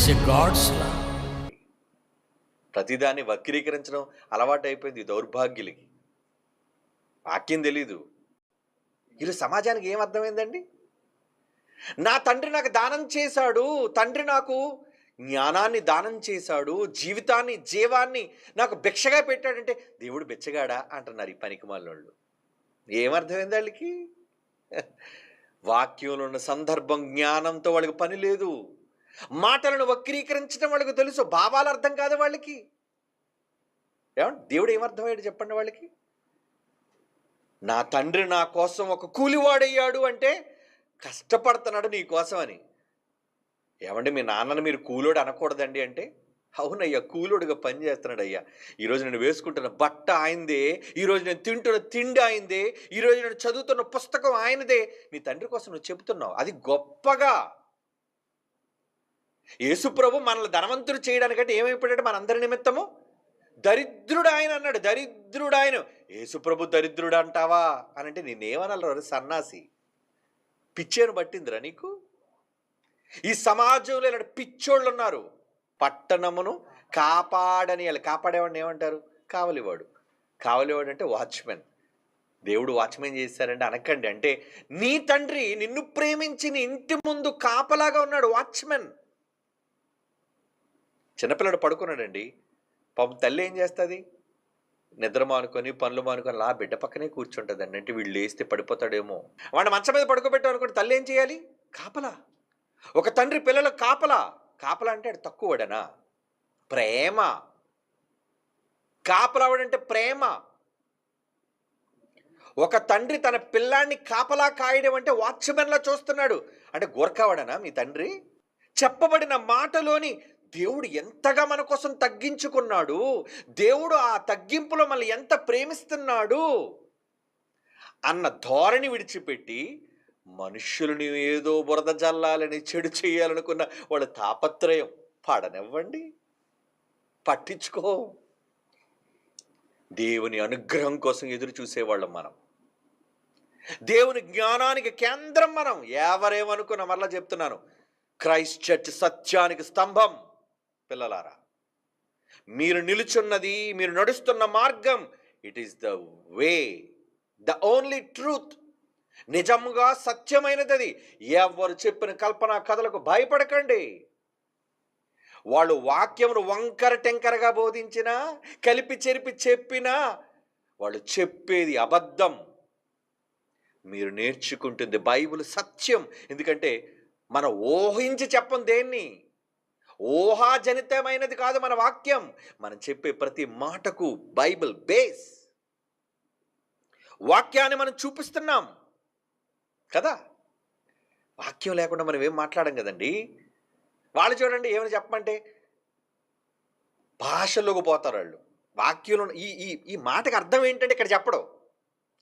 It's a God's లా. ప్రతిదాన్ని వక్రీకరించడం అలవాటు అయిపోయింది దౌర్భాగ్యులకి. వాక్యం తెలీదు. ఈరోజు సమాజానికి ఏం అర్థమైందండి? నా తండ్రి నాకు దానం చేశాడు, తండ్రి నాకు జ్ఞానాన్ని దానం చేశాడు, జీవాన్ని నాకు భిక్షగా పెట్టాడంటే దేవుడు బిచ్చగాడా అంటున్నారు ఈ పనికిమాలినోళ్ళు. ఏమర్థమైంది వాళ్ళకి? వాక్యంలో ఉన్న సందర్భం జ్ఞానంతో వాళ్ళకి పని లేదు. మాటలను వక్రీకరించడం వాళ్ళకి తెలుసు, భావాలు అర్థం కాదు వాళ్ళకి. ఏమంటే దేవుడు ఏమర్థమయ్యాడు చెప్పండి వాళ్ళకి? నా తండ్రి నా కోసం ఒక కూలివాడయ్యాడు అంటే కష్టపడుతున్నాడు నీ కోసం అని. ఏమంటే మీ నాన్నని మీరు కూలోడు అనకూడదండి అంటే, అవునయ్యా కూలోడుగా పని చేస్తున్నాడు అయ్యా. ఈరోజు నేను వేసుకుంటున్న బట్ట ఆయనదే, ఈరోజు నేను తింటున్న తిండి ఆయనదే, ఈరోజు నేను చదువుతున్న పుస్తకం ఆయనదే. నీ తండ్రి కోసం నువ్వు చెబుతున్నావు, అది గొప్పగా. యేసుప్రభు మనల్ని ధనవంతుడు చేయడానికంటే ఏమైపోయాడు మనందరి నిమిత్తము? దరిద్రుడు ఆయన అన్నాడు. దరిద్రుడు ఆయన. యేసుప్రభు దరిద్రుడు అంటావా అని అంటే నేనేమనాలి? సన్నాసి, పిచ్చేను పట్టిందిరా నీకు? ఈ సమాజంలో ఇలాంటి పిచ్చోళ్ళు ఉన్నారు. పట్టణమును కాపాడేవాడిని ఏమంటారు? కావలివాడు. కావలివాడు అంటే వాచ్మెన్. దేవుడు వాచ్మెన్ చేశారంటే అనకండి. అంటే నీ తండ్రి నిన్ను ప్రేమించి నీ ఇంటి ముందు కాపలాగా ఉన్నాడు, వాచ్మెన్. చిన్నపిల్లడు పడుకున్నాడండి, పాపం తల్లి ఏం చేస్తుంది? నిద్ర మానుకొని పనులు మానుకొని ఆ బిడ్డ పక్కనే కూర్చుంటుందండి. అంటే వీళ్ళు లేస్తే పడిపోతాడేమో. వాడిని మంచం మీద పడుకోబెట్టాం అనుకోండి, తల్లి ఏం చేయాలి? కాపలా. ఒక తండ్రి పిల్లలకు కాపలా. కాపలా అంటే అది తక్కువడనా? ప్రేమ. కాపలావాడంటే ప్రేమ. ఒక తండ్రి తన పిల్లాన్ని కాపలా కాయడం అంటే వాచ్మెన్లా చూస్తున్నాడు అంటే గోర్ఖావాడనా మీ తండ్రి? చెప్పబడిన మాటలోని దేవుడు ఎంతగా మన కోసం తగ్గించుకున్నాడు, దేవుడు ఆ తగ్గింపులో మనల్ని ఎంత ప్రేమిస్తున్నాడు అన్న ధోరణి విడిచిపెట్టి మనుష్యులని ఏదో బురద జల్లాలని చెడు చేయాలనుకున్న వాళ్ళ తాపత్రయం పాడనివ్వండి, పట్టించుకో. దేవుని అనుగ్రహం కోసం ఎదురు చూసేవాళ్ళం మనం. దేవుని జ్ఞానానికి కేంద్రం మనం. ఎవరేమనుకున్నా మరలా చెప్తున్నాను, క్రైస్ట్ చర్చ్ సత్యానికి స్తంభం. పిల్లలారా, మీరు నిలుచున్నది, మీరు నడుస్తున్న మార్గం, it is the way, the only truth. నిజంగా సత్యమైనది అది. ఎవరు చెప్పిన కల్పన కథలకు భయపడకండి. వాళ్ళు వాక్యమును వంకర టెంకరగా బోధించినా, కలిపి చెరిపి చెప్పినా వాళ్ళు చెప్పేది అబద్ధం. మీరు నేర్చుకుంటుంది బైబిల్ సత్యం. ఎందుకంటే మనం ఊహించి చెప్పం దేన్ని. ఊహాజనితమైనది కాదు మన వాక్యం. మనం చెప్పే ప్రతి మాటకు బైబిల్ బేస్. వాక్యాన్ని మనం చూపిస్తున్నాం కదా. వాక్యం లేకుండా మనం ఏం మాట్లాడం కదండి. వాళ్ళు చూడండి ఏమైనా చెప్పమంటే భాషలోకి పోతారు వాళ్ళు. వాక్యంలో ఈ ఈ ఈ మాటకు అర్థం ఏంటంటే ఇక్కడ చెప్పడం.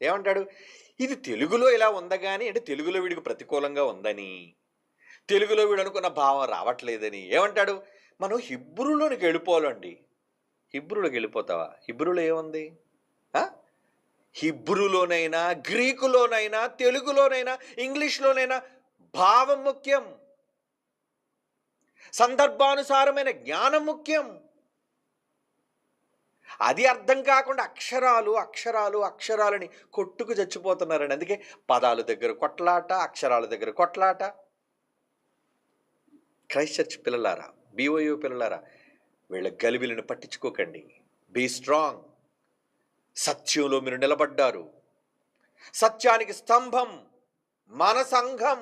ఏమంటాడు? ఇది తెలుగులో ఇలా ఉందగాని అంటే తెలుగులో వీడికి ప్రతికూలంగా ఉందని, తెలుగులో వీడు అనుకున్న భావం రావట్లేదని. ఏమంటాడు? మనం హిబ్రూలోనికి వెళ్ళిపోవాలండి. హిబ్రూలోకి వెళ్ళిపోతావా? హిబ్రూలో ఏముంది? హిబ్రూలోనైనా, గ్రీకులోనైనా, తెలుగులోనైనా, ఇంగ్లీష్లోనైనా భావం ముఖ్యం, సందర్భానుసారమైన జ్ఞానం ముఖ్యం. అది అర్థం కాకుండా అక్షరాలని కొట్టుకు చచ్చిపోతున్నారండి. అందుకే పదాల దగ్గర కొట్లాట, అక్షరాల దగ్గర కొట్లాట. క్రైస్ట్ చర్చ్ పిల్లలారా, BOU పిల్లలారా, వీళ్ళ గలిబిలను పట్టించుకోకండి. Be strong. సత్యంలో మీరు నిలబడ్డారు. సత్యానికి స్తంభం మన సంఘం.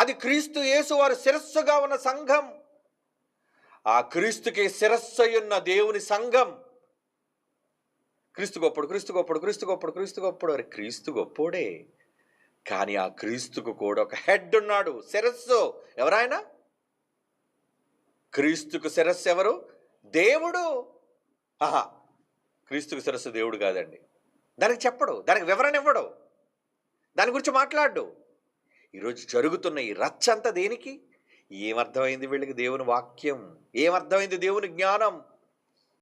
అది క్రీస్తు యేసు వారి శిరస్సుగా ఉన్న సంఘం. ఆ క్రీస్తుకి శిరస్సు ఉన్న దేవుని సంఘం. క్రీస్తు గొప్పడు, క్రీస్తు గొప్పడు, క్రీస్తు గొప్పడు, క్రీస్తు గొప్పడు. అరే క్రీస్తు గొప్పోడే, కానీ ఆ క్రీస్తుకు కూడా ఒక హెడ్ ఉన్నాడు, శిరస్సు. ఎవరైనా? క్రీస్తుకు శిరస్సు ఎవరు? దేవుడు. క్రీస్తుకు శిరస్సు దేవుడు కాదండి. దానికి చెప్పడు, దానికి వివరణ ఇవ్వడు, దాని గురించి మాట్లాడు. ఈరోజు జరుగుతున్న ఈ రచ్చ అంతా దేనికి? ఏమర్థమైంది వీళ్ళకి దేవుని వాక్యం? ఏమర్థమైంది దేవుని జ్ఞానం?